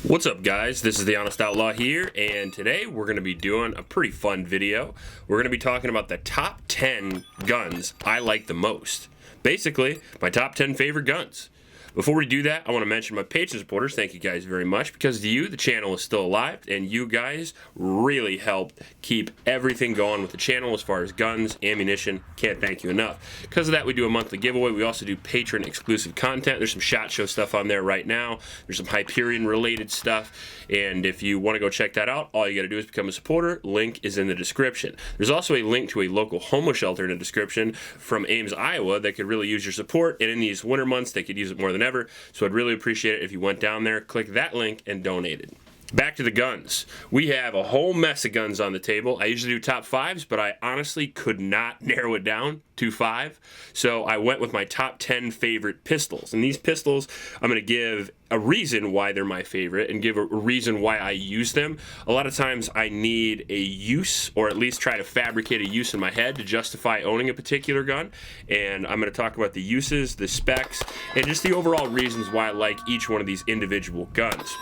What's up, guys? This is the Honest Outlaw here, and today we're going to be doing a pretty fun video. We're going to be talking about the top 10 guns I like the most. Basically, my top 10 favorite guns. Before we do that, I want to mention my Patreon supporters. Thank you guys very much. Because of you, the channel is still alive, and you guys really helped keep everything going with the channel as far as guns, ammunition. Can't thank you enough. Because of that, we do a monthly giveaway. We also do Patreon exclusive content. There's some SHOT Show stuff on there right now. There's some Hyperion related stuff, and if you want to go check that out, all you got to do is become a supporter. Link is in the description. There's also a link to a local homeless shelter in the description from Ames, Iowa that could really use your support, and in these winter months, they could use it more than ever. So I'd really appreciate it if you went down there, click that link, and donated. Back to the guns. We have a whole mess of guns on the table. I usually do top fives, but I honestly could not narrow it down to 5. So I went with my top 10 favorite pistols. And these pistols, I'm going to give a reason why they're my favorite and give a reason why I use them. A lot of times I need a use, or at least try to fabricate a use in my head to justify owning a particular gun. And I'm going to talk about the uses, the specs, and just the overall reasons why I like each one of these individual guns.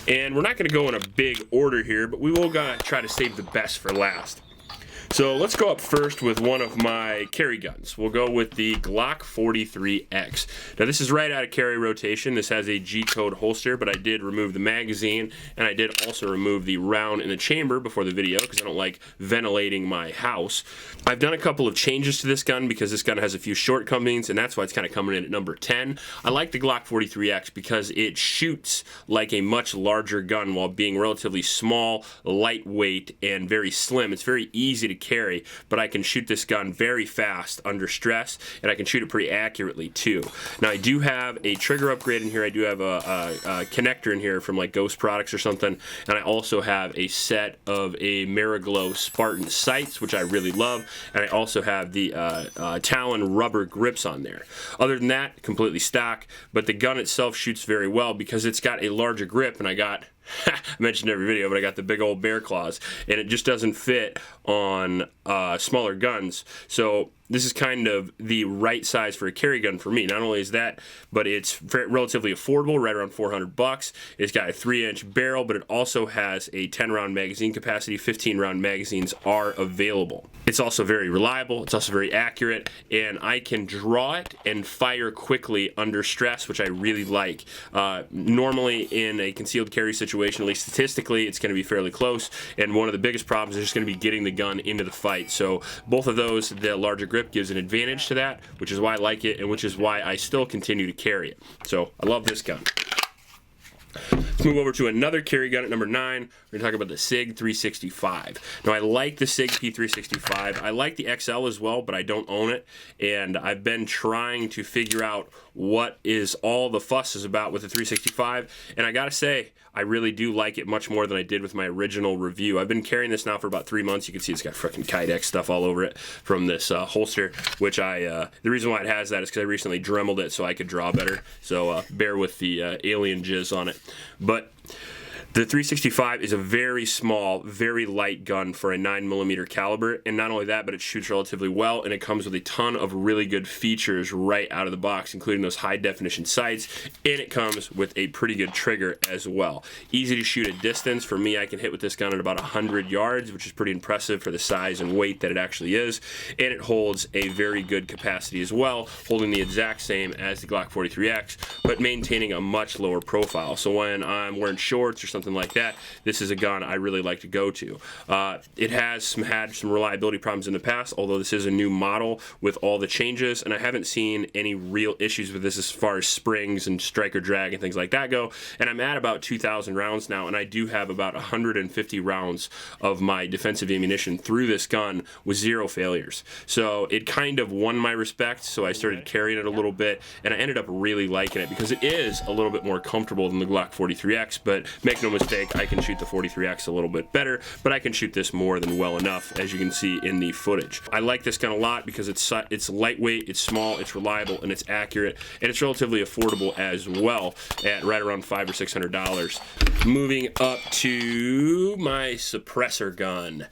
And we're not going to go in a big order here, but we will try to save the best for last. So let's go up first with one of my carry guns. We'll go with the Glock 43X. Now this is right out of carry rotation. This has a G-code holster, but I did remove the magazine, and I did also remove the round in the chamber before the video because I don't like ventilating my house. I've done a couple of changes to this gun because this gun has a few shortcomings, and that's why it's kind of coming in at number 10. I like the Glock 43X because it shoots like a much larger gun while being relatively small, lightweight, and very slim. It's very easy to carry, but I can shoot this gun very fast under stress, and I can shoot it pretty accurately too. Now I do have a trigger upgrade in here. I do have a connector in here from like Ghost Products or something, and I also have a set of a Mariglow Spartan sights, which I really love, and I also have the Talon rubber grips on there. Other than that, completely stock, but the gun itself shoots very well because it's got a larger grip, and I got I mentioned every video, but I got the big old bear claws, and it just doesn't fit on smaller guns. So this is kind of the right size for a carry gun for me. Not only is that, but it's relatively affordable, right around $400. It's got a 3-inch barrel, but it also has a 10-round magazine capacity. 15-round magazines are available. It's also very reliable. It's also very accurate, and I can draw it and fire quickly under stress, which I really like. Normally in a concealed carry situation, at least statistically, it's going to be fairly close, and one of the biggest problems is just going to be getting the gun into the fight. So both of those, the larger grip gives an advantage to that, which is why I like it, and which is why I still continue to carry it. So I love this gun. Let's move over to another carry gun at number 9. We're going to talk about the Sig 365. Now, I like the Sig P365. I like the XL as well, but I don't own it. And I've been trying to figure out what is all the fuss is about with the 365. And I got to say, I really do like it much more than I did with my original review. I've been carrying this now for about 3 months. You can see it's got freaking Kydex stuff all over it from this holster, which the reason why it has that is because I recently Dremeled it so I could draw better. So bear with the alien jizz on it. But the 365 is a very small, very light gun for a 9mm caliber, and not only that, but it shoots relatively well, and it comes with a ton of really good features right out of the box, including those high-definition sights, and it comes with a pretty good trigger as well. Easy to shoot at distance. For me, I can hit with this gun at about 100 yards, which is pretty impressive for the size and weight that it actually is, and it holds a very good capacity as well, holding the exact same as the Glock 43X, but maintaining a much lower profile. So when I'm wearing shorts or something like that, this is a gun I really like to go to. It has had some reliability problems in the past, although this is a new model with all the changes, and I haven't seen any real issues with this as far as springs and striker drag and things like that go. And I'm at about 2,000 rounds now, and I do have about 150 rounds of my defensive ammunition through this gun with 0 failures. So it kind of won my respect, so I started carrying it a little bit, and I ended up really liking it because it is a little bit more comfortable than the Glock 43X, but make no no mistake, I can shoot the 43X a little bit better, but I can shoot this more than well enough, as you can see in the footage. I like this gun a lot because it's lightweight, it's small, it's reliable, and it's accurate, and it's relatively affordable as well at right around $500 or $600. Moving up to my suppressor gun.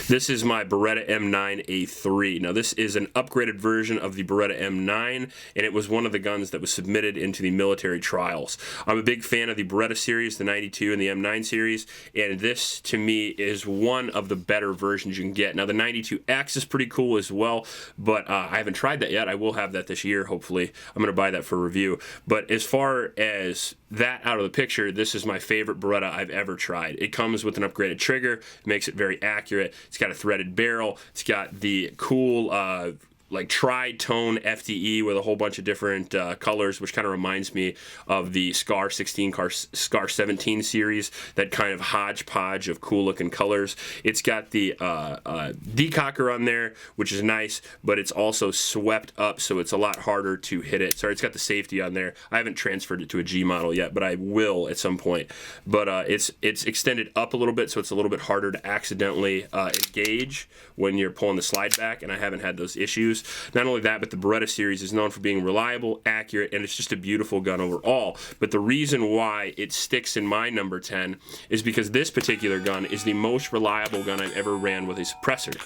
This is my Beretta M9A3. Now this is an upgraded version of the Beretta M9, and it was one of the guns that was submitted into the military trials. I'm a big fan of the Beretta series, the 92 and the M9 series, and this to me is one of the better versions you can get. Now the 92X is pretty cool as well, but I haven't tried that yet. I will have that this year, hopefully. I'm going to buy that for review. But as far as that out of the picture, this is my favorite Beretta I've ever tried. It comes with an upgraded trigger, makes it very accurate. It's got a threaded barrel. It's got the cool like tri-tone FDE with a whole bunch of different colors, which kind of reminds me of the Scar 16, Scar 17 series, that kind of hodgepodge of cool looking colors. It's got the decocker on there, which is nice, but it's also swept up, so it's a lot harder to hit it. Sorry, it's got the safety on there. I haven't transferred it to a G model yet, but I will at some point. But it's extended up a little bit, so it's a little bit harder to accidentally engage when you're pulling the slide back, and I haven't had those issues. Not only that, but the Beretta series is known for being reliable, accurate, and it's just a beautiful gun overall. But the reason why it sticks in my number 10 is because this particular gun is the most reliable gun I've ever ran with a suppressor.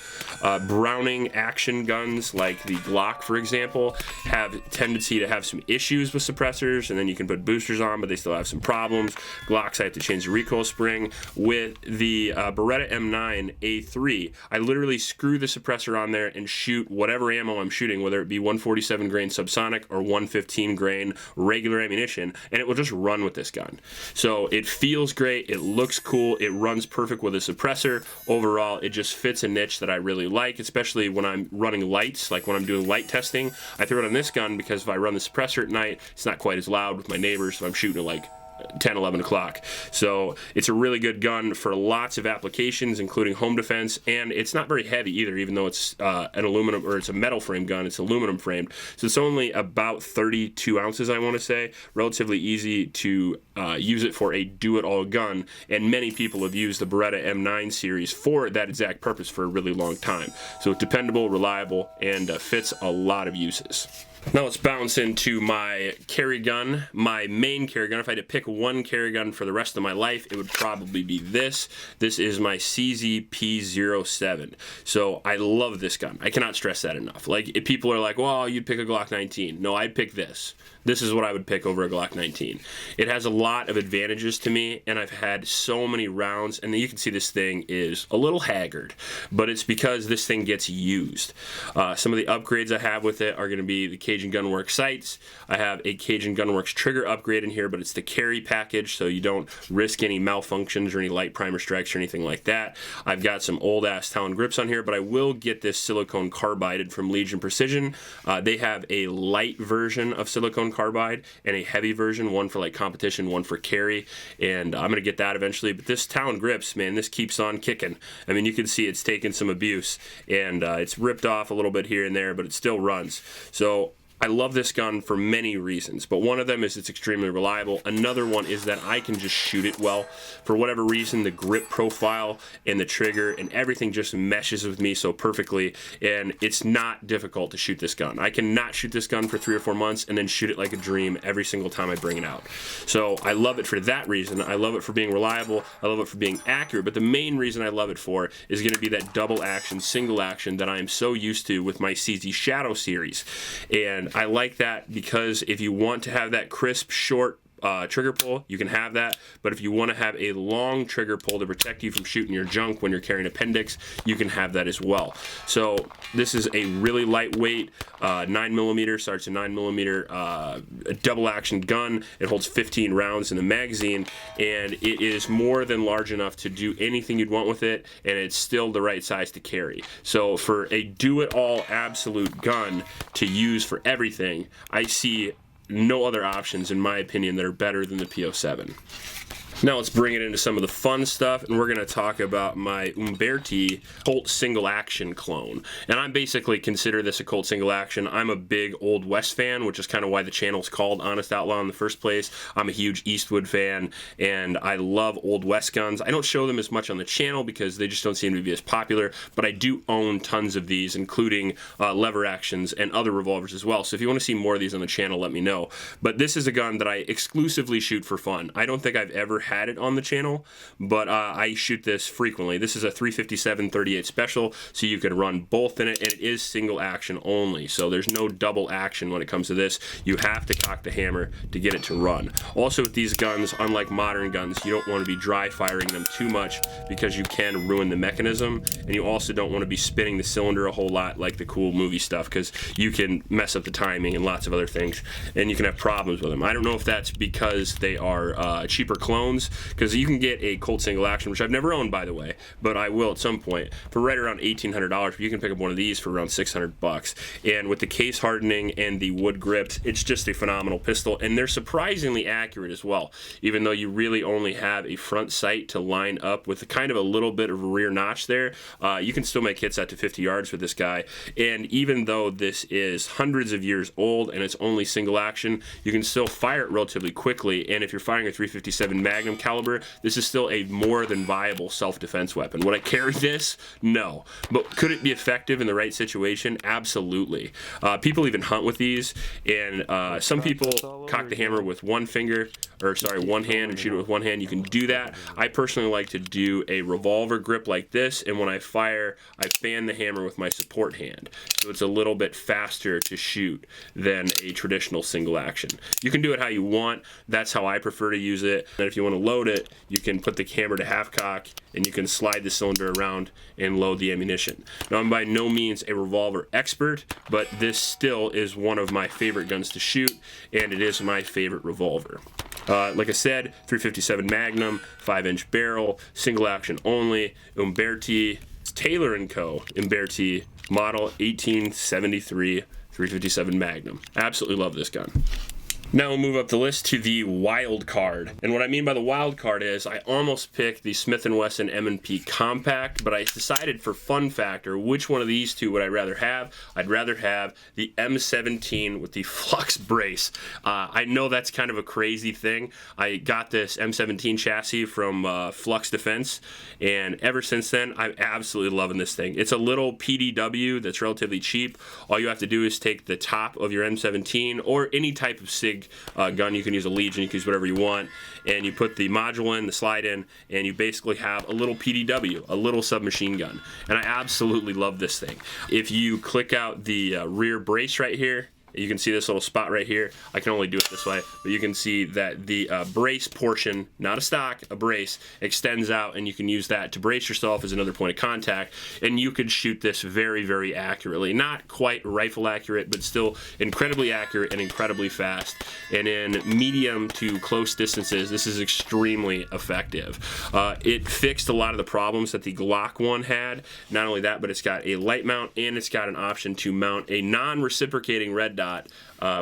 Browning action guns like the Glock, for example, have a tendency to have some issues with suppressors, and then you can put boosters on, but they still have some problems. Glocks, I have to change the recoil spring. With the Beretta M9A3, I literally screw the suppressor on there and shoot whatever ammo I'm shooting, whether it be 147 grain subsonic or 115 grain regular ammunition, and it will just run with this gun. So it feels great, it looks cool, it runs perfect with a suppressor. Overall, it just fits a niche that I really like, especially when I'm running lights, like when I'm doing light testing. I throw it on this gun because if I run the suppressor at night, it's not quite as loud with my neighbors, so I'm shooting at like 10, 11 o'clock. So it's a really good gun for lots of applications, including home defense, and it's not very heavy either, even though it's an aluminum, or it's a metal frame gun, it's aluminum framed. So it's only about 32 ounces, I want to say. Relatively easy to use it for a do-it-all gun, and many people have used the Beretta M9 series for that exact purpose for a really long time. So it's dependable, reliable, and fits a lot of uses. Now let's bounce into my carry gun, my main carry gun. If I had to pick one carry gun for the rest of my life, it would probably be this. This is my CZ P07. So I love this gun. I cannot stress that enough. Like, if people are like, well, you'd pick a Glock 19. No, I'd pick this. This is what I would pick over a Glock 19. It has a lot of advantages to me, and I've had so many rounds, and you can see this thing is a little haggard, but it's because this thing gets used. Some of the upgrades I have with it are going to be the Cajun Gunworks sights. I have a Cajun Gunworks trigger upgrade in here, but it's the carry package, so you don't risk any malfunctions or any light primer strikes or anything like that. I've got some old-ass Talon grips on here, but I will get this silicone carbided from Legion Precision. They have a light version of silicone carbide and a heavy version, one for like competition, one for carry, and I'm gonna get that eventually. But this Talon grips, man, this keeps on kicking. I mean, you can see it's taken some abuse, and it's ripped off a little bit here and there, but it still runs. So I love this gun for many reasons, but one of them is it's extremely reliable. Another one is that I can just shoot it well. For whatever reason, the grip profile and the trigger and everything just meshes with me so perfectly, and it's not difficult to shoot this gun. I cannot shoot this gun for 3 or 4 months and then shoot it like a dream every single time I bring it out. So I love it for that reason. I love it for being reliable. I love it for being accurate, but the main reason I love it for is going to be that double action, single action that I am so used to with my CZ Shadow series. And I like that because if you want to have that crisp, short trigger pull, you can have that, but if you want to have a long trigger pull to protect you from shooting your junk when you're carrying appendix, you can have that as well. So this is a really lightweight 9mm, starts a 9mm double action gun. It holds 15 rounds in the magazine, and it is more than large enough to do anything you'd want with it, and it's still the right size to carry. So for a do-it-all absolute gun to use for everything, I see no other options, in my opinion, that are better than the P07. Now let's bring it into some of the fun stuff, and we're going to talk about my Umberti Colt single action clone. And I basically consider this a Colt single action. I'm a big Old West fan, which is kind of why the channel's called Honest Outlaw in the first place. I'm a huge Eastwood fan, and I love Old West guns. I don't show them as much on the channel because they just don't seem to be as popular, but I do own tons of these, including lever actions and other revolvers as well. So if you want to see more of these on the channel, let me know. But this is a gun that I exclusively shoot for fun. I don't think I've ever had it on the channel, but I shoot this frequently. This is a 357 38 special, so you can run both in it, and it is single action only, so there's no double action when it comes to this. You have to cock the hammer to get it to run. Also with these guns, unlike modern guns, you don't want to be dry firing them too much because you can ruin the mechanism, and you also don't want to be spinning the cylinder a whole lot like the cool movie stuff, because you can mess up the timing and lots of other things, and you can have problems with them. I don't know if that's because they are cheaper clones, because you can get a Colt single action, which I've never owned, by the way, but I will at some point, for right around $1,800. You can pick up one of these for around $600. And with the case hardening and the wood grips, it's just a phenomenal pistol, and they're surprisingly accurate as well, even though you really only have a front sight to line up with kind of a little bit of a rear notch there. You can still make hits out to 50 yards with this guy, and even though this is hundreds of years old and it's only single action, you can still fire it relatively quickly, and if you're firing a 357 Magnum caliber, this is still a more than viable self-defense weapon. Would I carry this? No. But could it be effective in the right situation? Absolutely. People even hunt with these, and some people cock the hammer with one hand and shoot it with one hand. You can do that. I personally like to do a revolver grip like this, and when I fire, I fan the hammer with my support hand. So it's a little bit faster to shoot than a traditional single action. You can do it how you want. That's how I prefer to use it. And if you want to load it, you can put the hammer to half cock, and you can slide the cylinder around and load the ammunition. Now, I'm by no means a revolver expert, but this still is one of my favorite guns to shoot, and it is my favorite revolver. Like I said, 357 Magnum, 5-inch barrel, single action only, Umberti, Taylor & Co. Umberti, model 1873, 357 Magnum. Absolutely love this gun. Now we'll move up the list to the wild card. And what I mean by the wild card is I almost picked the Smith & Wesson M&P Compact, but I decided for fun factor, which one of these two would I rather have? I'd rather have the M17 with the Flux brace. I know that's kind of a crazy thing. I got this M17 chassis from Flux Defense, and ever since then, I'm absolutely loving this thing. It's a little PDW that's relatively cheap. All you have to do is take the top of your M17 or any type of Sig gun. You can use a Legion, you can use whatever you want, and you put the module in, the slide in, and you basically have a little PDW, a little submachine gun. And I absolutely love this thing. If you click out the rear brace right here, you can see this little spot right here. I can only do it this way, but you can see that the brace portion, not a stock, a brace, extends out, and you can use that to brace yourself as another point of contact, and you could shoot this very, very accurately. Not quite rifle accurate, but still incredibly accurate and incredibly fast. And in medium to close distances, this is extremely effective. It fixed a lot of the problems that the Glock one had. Not only that, but it's got a light mount, and it's got an option to mount a non-reciprocating red dot,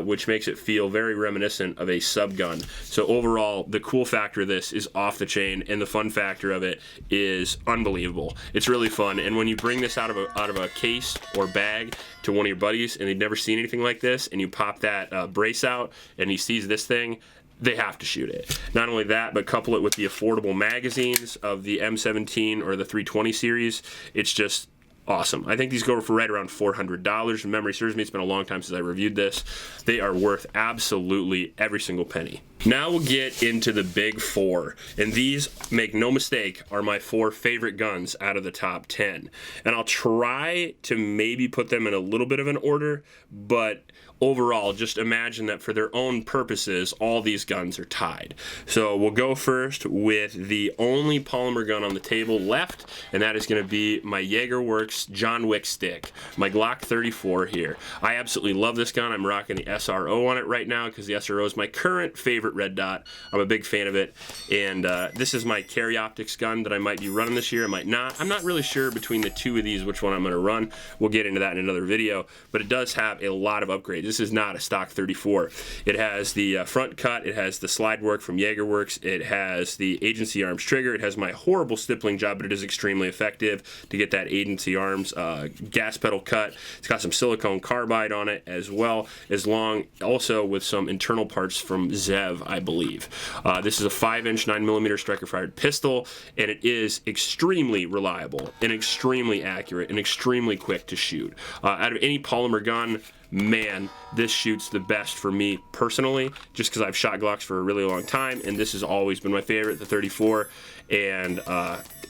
which makes it feel very reminiscent of a sub gun. So overall, the cool factor of this is off the chain, and the fun factor of it is unbelievable. It's really fun, and when you bring this out of a case or bag to one of your buddies, and they've never seen anything like this, and you pop that brace out, and he sees this thing, they have to shoot it. Not only that, but couple it with the affordable magazines of the M17 or the 320 series. It's just awesome. I think these go for right around $400. If memory serves me, it's been a long time since I reviewed this. They are worth absolutely every single penny. Now we'll get into the big four, and these, make no mistake, are my 4 favorite guns out of the top 10. And I'll try to maybe put them in a little bit of an order, but overall, just imagine that for their own purposes, all these guns are tied. So we'll go first with the only polymer gun on the table left, and that is going to be my Jaeger Works John Wick stick, my Glock 34 here. I absolutely love this gun. I'm rocking the SRO on it right now because the SRO is my current favorite red dot. I'm a big fan of it, and this is my carry optics gun that I might be running this year. I might not. I'm not really sure between the two of these which one I'm going to run. We'll get into that in another video, but it does have a lot of upgrades. This is not a stock 34. It has the front cut, it has the slide work from Jaegerworks, it has the agency arms trigger, it has my horrible stippling job, but it is extremely effective to get that agency arms gas pedal cut. It's got some silicone carbide on it as well, also with some internal parts from Zev, I believe. This is a 5-inch 9mm striker fired pistol, and it is extremely reliable and extremely accurate and extremely quick to shoot. Out of any polymer gun, man, this shoots the best for me personally, just because I've shot Glocks for a really long time, and this has always been my favorite, the 34, and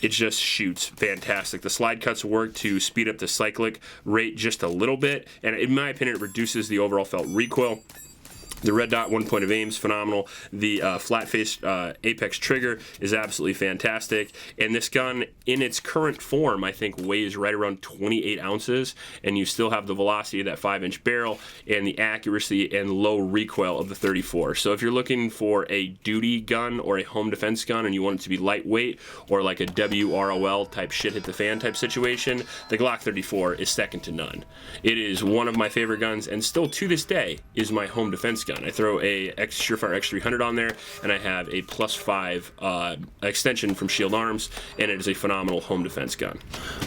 it just shoots fantastic. The slide cuts work to speed up the cyclic rate just a little bit, and in my opinion, it reduces the overall felt recoil. The red dot one point of aim is phenomenal. The flat face apex trigger is absolutely fantastic. And this gun, in its current form, I think weighs right around 28 ounces. And you still have the velocity of that 5-inch barrel and the accuracy and low recoil of the 34. So if you're looking for a duty gun or a home defense gun and you want it to be lightweight or like a WROL type shit hit the fan type situation, the Glock 34 is second to none. It is one of my favorite guns, and still to this day is my home defense gun. I throw a Surefire X300 on there, and I have a +5 extension from Shield Arms, and it is a phenomenal home defense gun.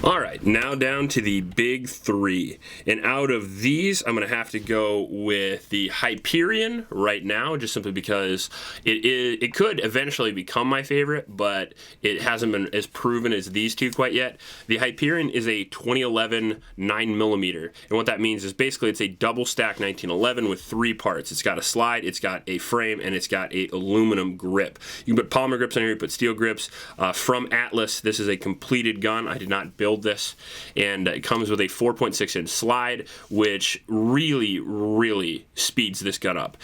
All right, now down to the big three, and out of these, I'm going to have to go with the Hyperion right now, just simply because it could eventually become my favorite, but it hasn't been as proven as these two quite yet. The Hyperion is a 2011 9mm, and what that means is basically it's a double stack 1911 with 3 parts. It's got a slide, it's got a frame, and it's got a aluminum grip. You can put polymer grips on here, you put steel grips. From Atlas, this is a completed gun. I did not build this, and it comes with a 4.6-inch slide, which really speeds this gun up.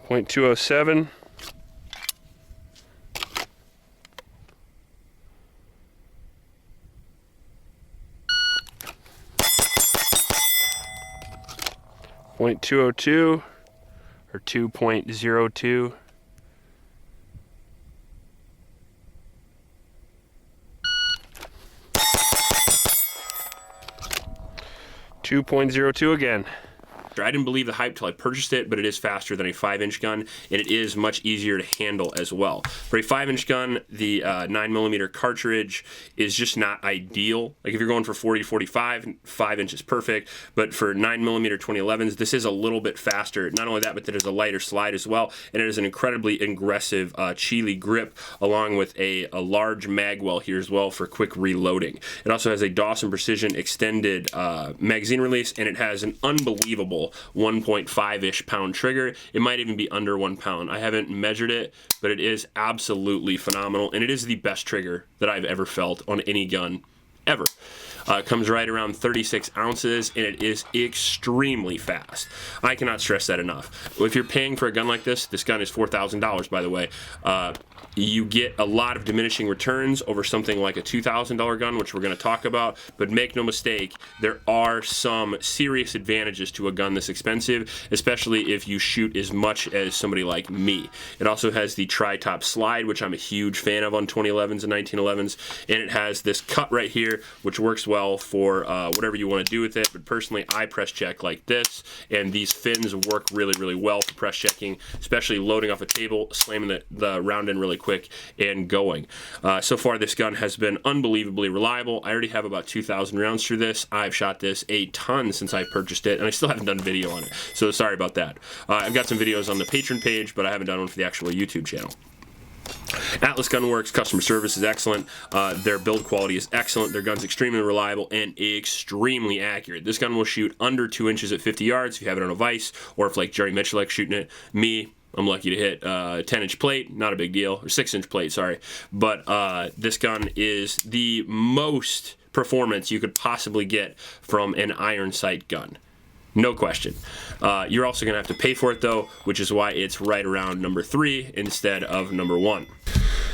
.207. .202 or 2.02. .02 again. I didn't believe the hype till I purchased it, but it is faster than a 5-inch gun, and it is much easier to handle as well. For a 5-inch gun, the 9mm cartridge is just not ideal. Like if you're going for 40-45, 5-inch is perfect, but for 9mm 2011s, this is a little bit faster. Not only that, but it is a lighter slide as well, and it is an incredibly aggressive Chile grip, along with a large mag well here as well for quick reloading. It also has a Dawson Precision extended magazine release, and it has an unbelievable 1.5-ish pound trigger. It might even be under 1 pound. I haven't measured it, but it is absolutely phenomenal, and it is the best trigger that I've ever felt on any gun ever. It comes right around 36 ounces, and it is extremely fast. I cannot stress that enough. If you're paying for a gun like this gun is $4,000, by the way. You get a lot of diminishing returns over something like a $2,000 gun, which we're going to talk about, but make no mistake, there are some serious advantages to a gun this expensive, especially if you shoot as much as somebody like me. It also has the tri-top slide, which I'm a huge fan of on 2011s and 1911s, and it has this cut right here, which works well for whatever you want to do with it, but personally, I press check like this, and these fins work really well for press checking, especially loading off a table, slamming the round in really quick and going. So far this gun has been unbelievably reliable. I already have about 2,000 rounds through this. I've shot this a ton since I purchased it, and I still haven't done a video on it, so sorry about that. I've got some videos on the Patreon page, but I haven't done one for the actual YouTube channel. Atlas Gunworks customer service is excellent. Their build quality is excellent. Their gun's extremely reliable and extremely accurate. This gun will shoot under 2 inches at 50 yards if you have it on a vise, or if like Jerry Michelik's shooting it. Me, I'm lucky to hit 10-inch plate, not a big deal, or 6-inch plate, sorry. But this gun is the most performance you could possibly get from an iron sight gun. No question. You're also going to have to pay for it though, which is why it's right around number 3 instead of number 1.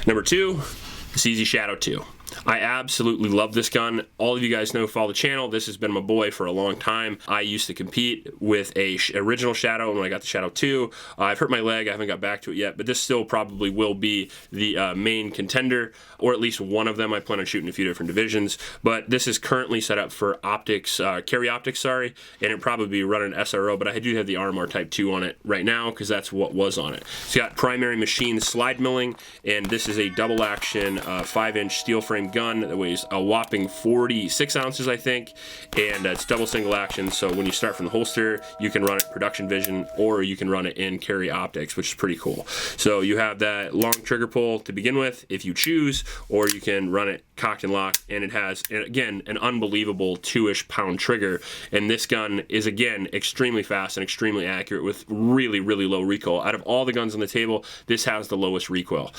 Number 2, the CZ Shadow 2. I absolutely love this gun. All of you guys know, follow the channel. This has been my boy for a long time. I used to compete with a original Shadow when I got the Shadow 2. I've hurt my leg. I haven't got back to it yet, but this still probably will be the main contender, or at least one of them. I plan on shooting a few different divisions, but this is currently set up for optics, carry optics, sorry, and it probably be running SRO, but I do have the RMR Type 2 on it right now because that's what was on it. It's got primary machine slide milling, and this is a double action 5-inch steel frame gun that weighs a whopping 46 ounces, I think, and it's double single action, so when you start from the holster, you can run it production vision, or you can run it in carry optics, which is pretty cool. So you have that long trigger pull to begin with, if you choose, or you can run it cocked and locked, and it has, again, an unbelievable 2-ish pound trigger, and this gun is, again, extremely fast and extremely accurate with really, really low recoil. Out of all the guns on the table, this has the lowest recoil.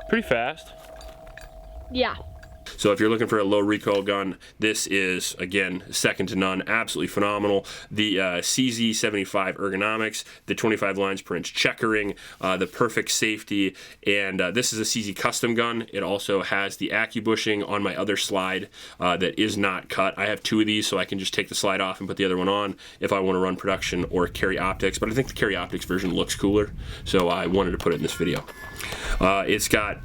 Pretty fast. Yeah. So if you're looking for a low recoil gun, this is, again, second to none, absolutely phenomenal. The CZ75 ergonomics, the 25 lines per inch checkering, the perfect safety, and this is a CZ custom gun. It also has the AccuBushing on my other slide that is not cut. I have 2 of these, so I can just take the slide off and put the other one on if I want to run production or carry optics, but I think the carry optics version looks cooler, so I wanted to put it in this video. It's got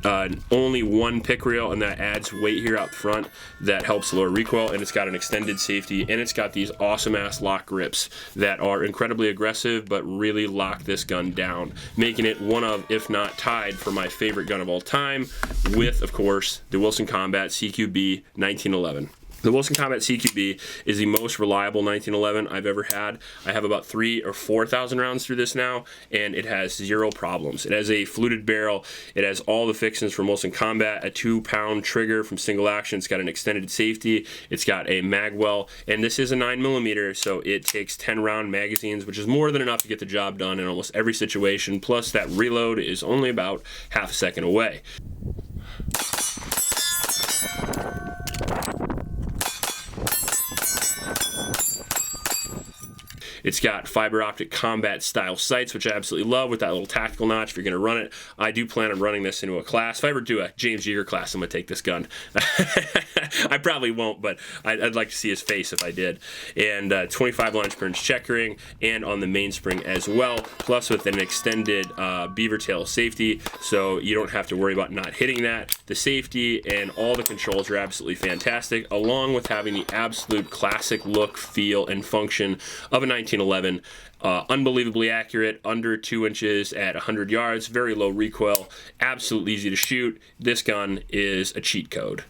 only one pick reel, and that adds weight here out front that helps lower recoil, and it's got an extended safety, and it's got these awesome ass lock grips that are incredibly aggressive but really lock this gun down, making it one of, if not tied, for my favorite gun of all time, with, of course, the Wilson Combat CQB 1911. The Wilson Combat CQB is the most reliable 1911 I've ever had. I have about 3,000 or 4,000 rounds through this now, and it has 0 problems. It has a fluted barrel. It has all the fixings from Wilson Combat, a 2-pound trigger from single action. It's got an extended safety. It's got a mag well, and this is a 9mm, so it takes 10-round magazines, which is more than enough to get the job done in almost every situation. Plus, that reload is only about half a second away. It's got fiber optic combat style sights, which I absolutely love, with that little tactical notch if you're going to run it. I do plan on running this into a class. If I ever do a James Yeager class, I'm going to take this gun. I probably won't, but I'd like to see his face if I did. And 25 lines per inch checkering, and on the mainspring as well, plus with an extended beaver tail safety, so you don't have to worry about not hitting that. The safety and all the controls are absolutely fantastic, along with having the absolute classic look, feel, and function of a 1911. Unbelievably accurate, under 2 inches at 100 yards, very low recoil, absolutely easy to shoot. This gun is a cheat code.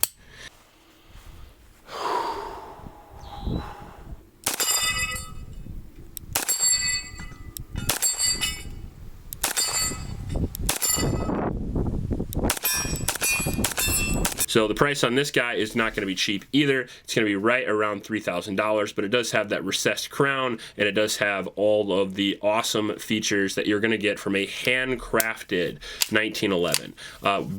So the price on this guy is not going to be cheap either. It's going to be right around $3,000, but it does have that recessed crown, and it does have all of the awesome features that you're going to get from a handcrafted 1911.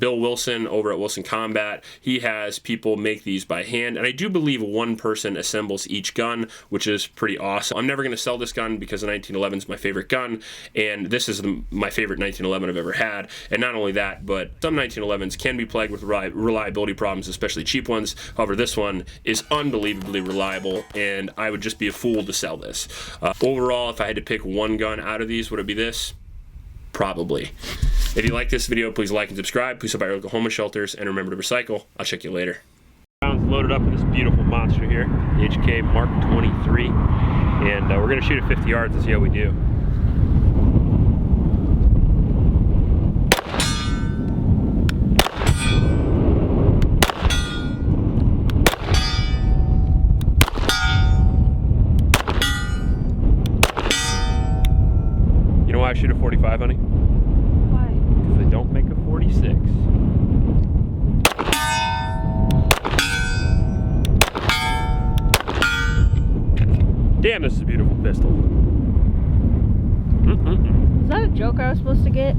Bill Wilson over at Wilson Combat, he has people make these by hand, and I do believe one person assembles each gun, which is pretty awesome. I'm never going to sell this gun because the 1911 is my favorite gun, and this is my favorite 1911 I've ever had. And not only that, but some 1911s can be plagued with reliability problems, especially cheap ones. However, this one is unbelievably reliable, and I would just be a fool to sell this. Overall, if I had to pick one gun out of these, would it be this? Probably. If you like this video, please like and subscribe. Please help out your Oklahoma shelters, and remember to recycle. I'll check you later. Rounds loaded up in this beautiful monster here, the HK Mark 23, and we're going to shoot at 50 yards and see how we do. I shoot a 45, honey? Why? Because they don't make a 46. Damn, this is a beautiful pistol. was supposed to get?